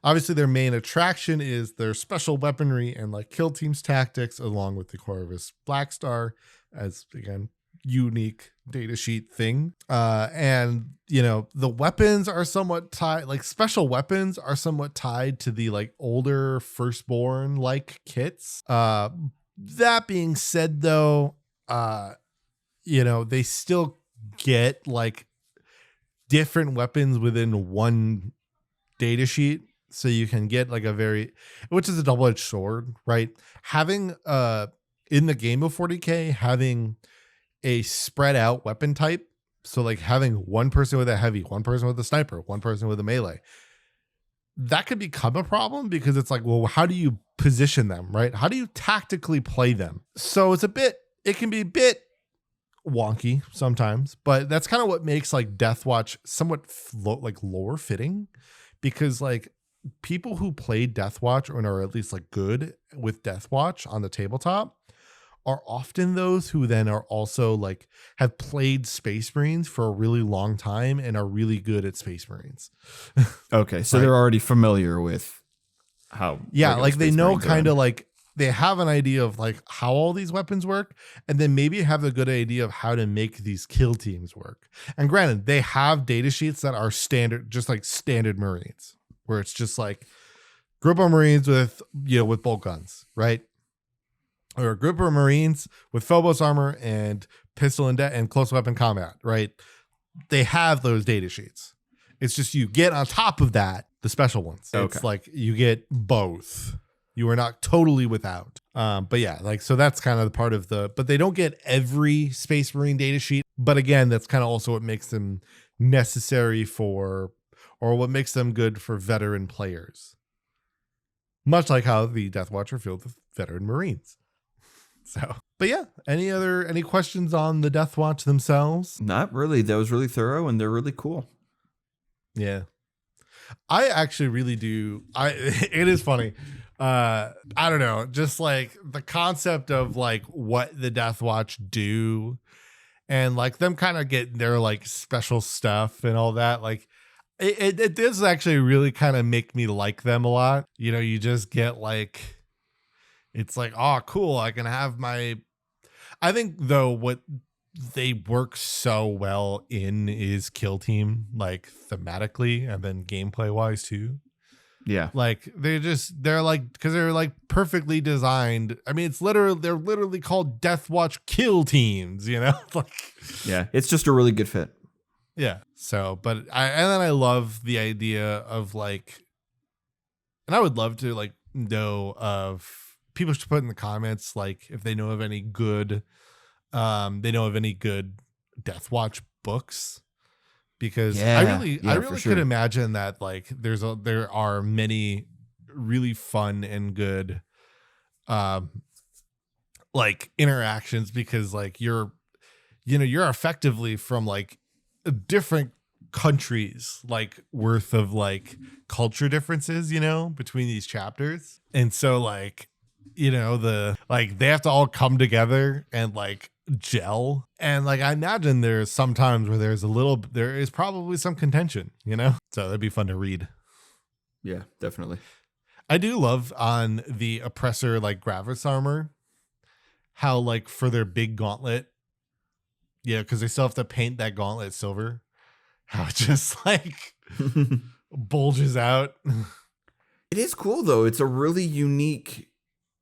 obviously their main attraction is their special weaponry and like kill teams tactics, along with the Corvus Black Star as, again, unique datasheet thing. And the weapons are somewhat tied, like special weapons are somewhat tied to the like older Firstborn like kits. That being said, though, they still get like different weapons within one datasheet. So you can get like which is a double-edged sword, right? Having in the game of 40k, having a spread out weapon type. So like having one person with a heavy, one person with a sniper, one person with a melee, that could become a problem because it's like, well, how do you position them, right? How do you tactically play them? So it can be a bit wonky sometimes, but that's kind of what makes like Deathwatch somewhat like lore fitting, because like people who play Deathwatch or are at least like good with Deathwatch on the tabletop are often those who then are also like have played Space Marines for a really long time and are really good at Space Marines. Okay, so right? they're already familiar with how. Yeah, like they Space know Marines kind are. of like they have an idea of like how all these weapons work, and then maybe have a good idea of how to make these kill teams work. And granted, they have data sheets that are standard, just like standard Marines, where it's just like group of Marines with with bolt guns, right? Or a group of Marines with Phobos armor and pistol and close weapon combat, right? They have those data sheets. It's just you get on top of that the special ones. Okay. It's like you get both. You are not totally without. But yeah, like so that's kind of the part of but they don't get every Space Marine data sheet. But again, that's kind of also what makes them necessary or what makes them good for veteran players. Much like how the Deathwatch are filled with veteran Marines. So, but yeah, any questions on the Deathwatch themselves? Not really. That was really thorough, and they're really cool. Yeah, I actually really do. It is funny. I don't know, just like the concept of like what the Deathwatch do, and like them kind of get their like special stuff and all that. Like, it does actually really kind of make me like them a lot. You just get like. It's like, oh, cool. I can have I think though, what they work so well in is kill team, like thematically and then gameplay wise too. Yeah. Like they're like, cause they're like perfectly designed. I mean, they're literally called Deathwatch kill teams, like, yeah, it's just a really good fit. Yeah. So, and then I love the idea of like, and I would love to like know of, people should put in the comments like if they know of any good Deathwatch books, because I really could imagine that like there are many really fun and good like interactions, because like you're effectively from like different countries like worth of like culture differences between these chapters, and so like they have to all come together and like gel, and like I imagine there's some times where there is probably some contention, so that'd be fun to read. Yeah, definitely. I do love on the oppressor like Gravis armor how like for their big gauntlet, because they still have to paint that gauntlet silver, how it just like bulges out. It is cool though. It's a really unique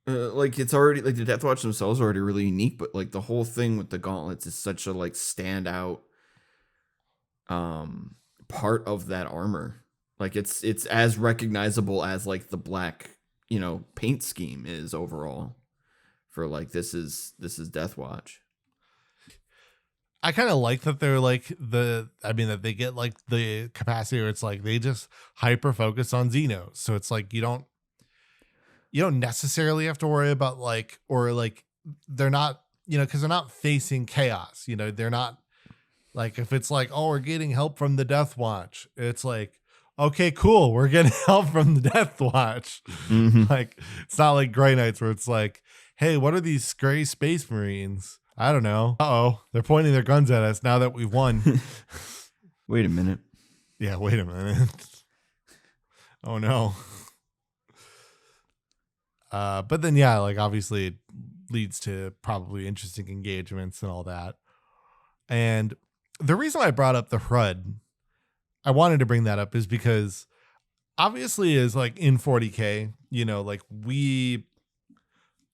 like it's already like the Deathwatch themselves are already really unique, but like the whole thing with the gauntlets is such a like standout part of that armor. Like it's as recognizable as like the black paint scheme is overall for like this is Deathwatch. I kind of like that they're like that they get like the capacity where it's like they just hyper focus on Xenos, so it's like you don't necessarily have to worry about like, or like they're not, because they're not facing chaos. They're not like, if it's like, oh, we're getting help from the Deathwatch, it's like, okay, cool, we're getting help from the Deathwatch. Mm-hmm. Like it's not like Grey Knights where it's like, hey, what are these Grey Space Marines? I don't know. Uh-oh, they're pointing their guns at us now that we've won. Wait a minute. Yeah, wait a minute. Oh no. But then, yeah, like obviously it leads to probably interesting engagements and all that. And the reason I brought up the HUD, I wanted to bring that up, is because obviously is like in 40k, like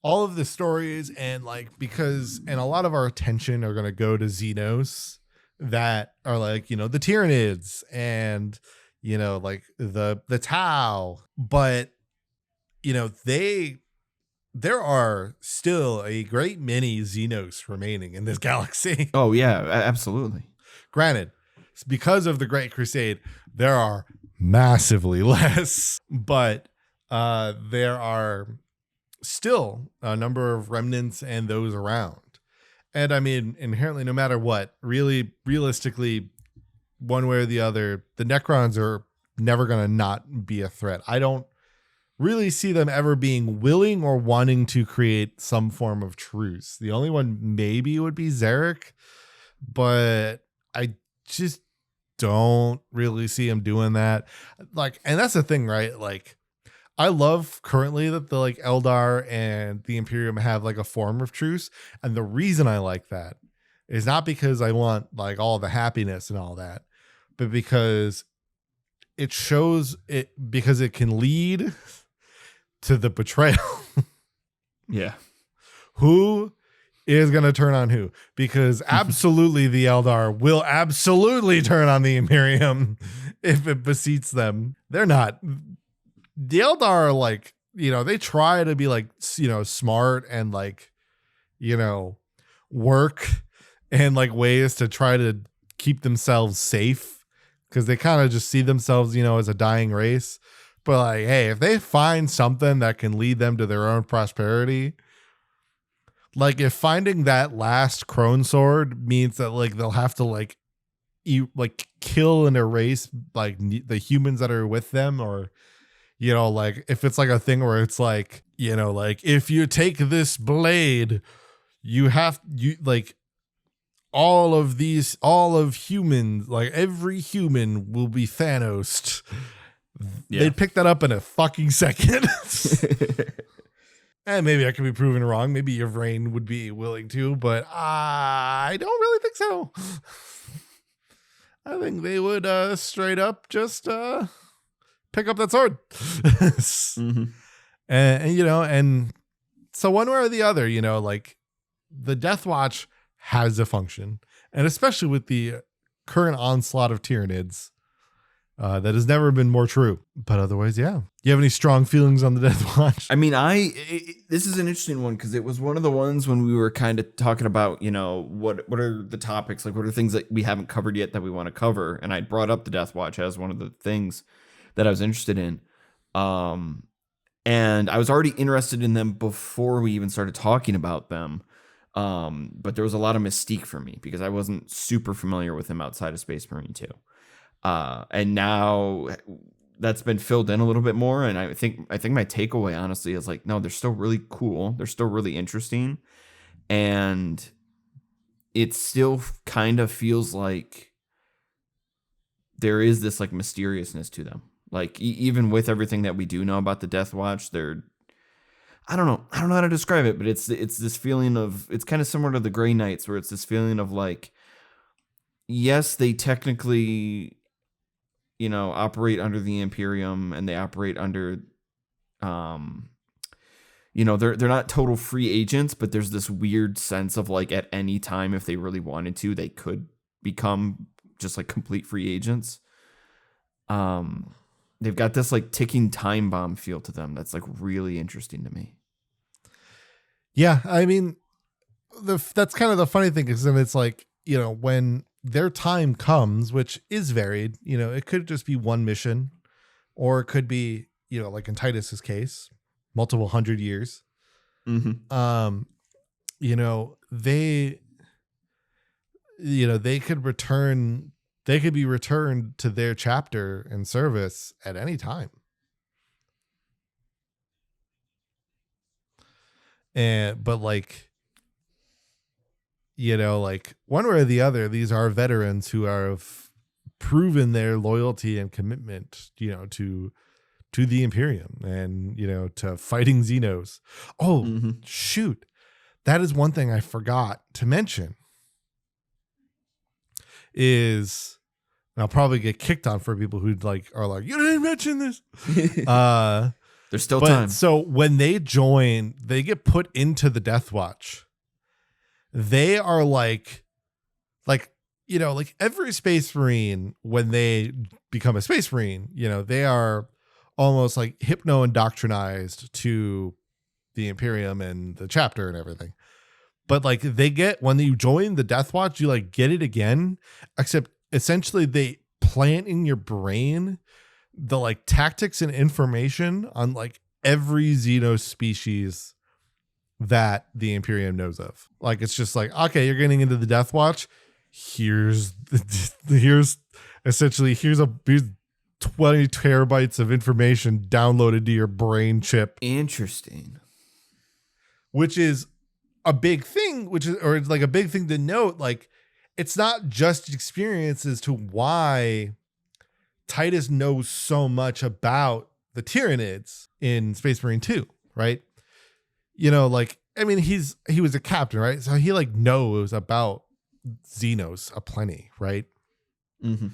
all of the stories and like and a lot of our attention are going to go to Xenos that are like, the Tyranids and, like the Tau, but there are still a great many Xenos remaining in this galaxy. Oh yeah, absolutely. Granted, because of the Great Crusade, there are massively less, but there are still a number of remnants and those around. And I mean, inherently, no matter what, really, realistically, one way or the other, the Necrons are never going to not be a threat. I don't really see them ever being willing or wanting to create some form of truce. The only one maybe would be Zarek, but I just don't really see him doing that. Like, and that's the thing, right? Like, I love currently that the like Eldar and the Imperium have like a form of truce. And the reason I like that is not because I want like all the happiness and all that, but because it shows it, because it can lead to the betrayal. Yeah. Who is going to turn on who? Because absolutely the Eldar will absolutely turn on the Imperium if it beseats them. They're not. The Eldar are like, you know, they try to be like, you know, smart and like, you know, work and like ways to try to keep themselves safe, because they kind of just see themselves, you know, as a dying race. But like, hey, if they find something that can lead them to their own prosperity, like if finding that last crone sword means that like they'll have to like kill and erase like the humans that are with them, or, you know, like if it's like a thing where it's like, you know, like if you take this blade, you like all of humans, like every human will be Thanos. Yeah. They'd pick that up in a fucking second. And maybe I could be proven wrong. Maybe your brain would be willing to, but I don't really think so. I think they would straight up just pick up that sword. Mm-hmm. And you know, and so one way or the other, you know, like the Deathwatch has a function, and especially with the current onslaught of Tyranids, that has never been more true. But otherwise, yeah. You have any strong feelings on the Deathwatch? I mean, this is an interesting one because it was one of the ones when we were kind of talking about, you know, what are the topics, like what are things that we haven't covered yet that we want to cover, and I brought up the Deathwatch as one of the things that I was interested in. And I was already interested in them before we even started talking about them. But there was a lot of mystique for me because I wasn't super familiar with them outside of Space Marine 2. And now that's been filled in a little bit more. And I think my takeaway honestly is like, no, they're still really cool. They're still really interesting. And it still kind of feels like there is this like mysteriousness to them. Like even with everything that we do know about the Deathwatch, I don't know how to describe it, but it's this feeling of, it's kind of similar to the Grey Knights, where it's this feeling of like, yes, they technically, you know, operate under the Imperium and they operate under, you know, they're not total free agents, but there's this weird sense of like at any time, if they really wanted to, they could become just like complete free agents. They've got this like ticking time bomb feel to them that's like really interesting to me. Yeah, I mean, that's kind of the funny thing is, and it's like, you know, when their time comes, which is varied, you know, it could just be one mission, or it could be, you know, like in Titus's case, multiple 100 years. Mm-hmm. You know, they could return. They could be returned to their chapter and service at any time. But like, you know, like one way or the other, these are veterans who have proven their loyalty and commitment, you know, to the Imperium and, you know, to fighting Xenos. Oh, mm-hmm. Shoot. That is one thing I forgot to mention is, and I'll probably get kicked on for people who like are like, you didn't mention this. There's still time. So when they join, they get put into the Deathwatch. They are like, you know, like every Space Marine, when they become a Space Marine, you know, they are almost like hypno-indoctrinized to the Imperium and the chapter and everything. But like when you join the Deathwatch, you like get it again, except essentially they plant in your brain the like tactics and information on like every Xenos species that the Imperium knows of. Like, it's just like, okay, you're getting into the Deathwatch. Here's 20 terabytes of information downloaded to your brain chip. Interesting. Which is a big thing, or it's like a big thing to note. Like, it's not just experience as to why Titus knows so much about the Tyranids in Space Marine 2, right? You know, like, I mean, he was a captain, right? So he like knows about Xenos aplenty, right? Mm-hmm.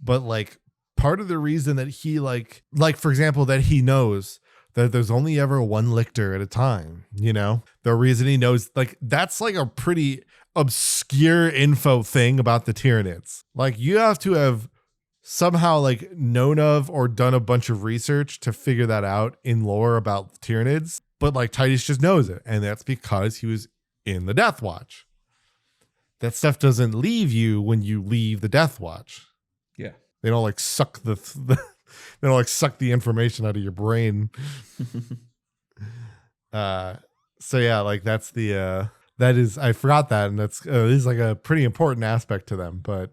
But like part of the reason that he like for example, that he knows that there's only ever one lictor at a time, you know, the reason he knows, like, that's like a pretty obscure info thing about the Tyranids. Like, you have to have somehow like known of or done a bunch of research to figure that out in lore about the Tyranids. But like Titus just knows it, and that's because he was in the Deathwatch. That stuff doesn't leave you when you leave the Deathwatch. Yeah, they don't like suck they don't like suck the information out of your brain. So yeah, like that's the that is, I forgot that, and that's this is like a pretty important aspect to them. But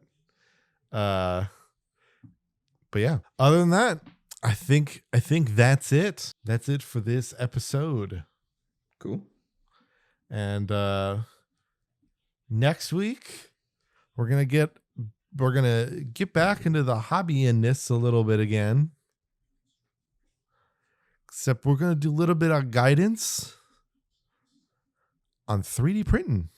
yeah, other than that, I think that's it. That's it for this episode. Cool. And next week we're gonna get back into the hobby-inness a little bit again. Except we're gonna do a little bit of guidance on 3D printing.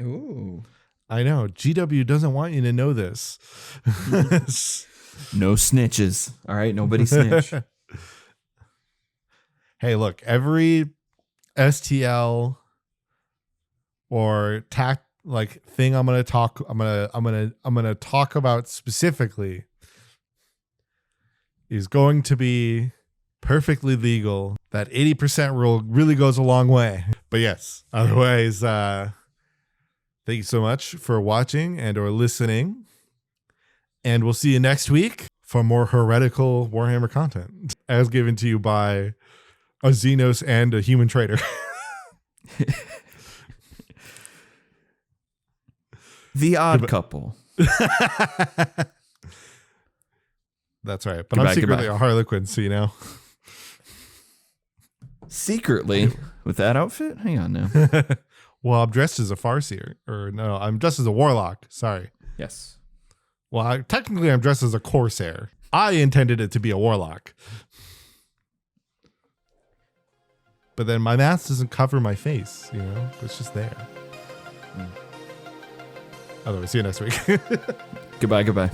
Ooh. I know. GW doesn't want you to know this. No snitches. All right, nobody snitch. Hey, look, every STL or thing I'm gonna talk about specifically is going to be perfectly legal. That 80% rule really goes a long way. But yes, otherwise, thank you so much for watching and or listening. And we'll see you next week for more heretical Warhammer content, as given to you by a Xenos and a human trader. The odd couple. That's right. But I'm secretly a Harlequin, so you know. Secretly? With that outfit? Hang on now. Well, I'm dressed as a Farseer. Or no, I'm dressed as a Warlock. Sorry. Yes. Well, technically, I'm dressed as a Corsair. I intended it to be a Warlock. But then my mask doesn't cover my face, you know? It's just there. Otherwise, see you next week. Goodbye.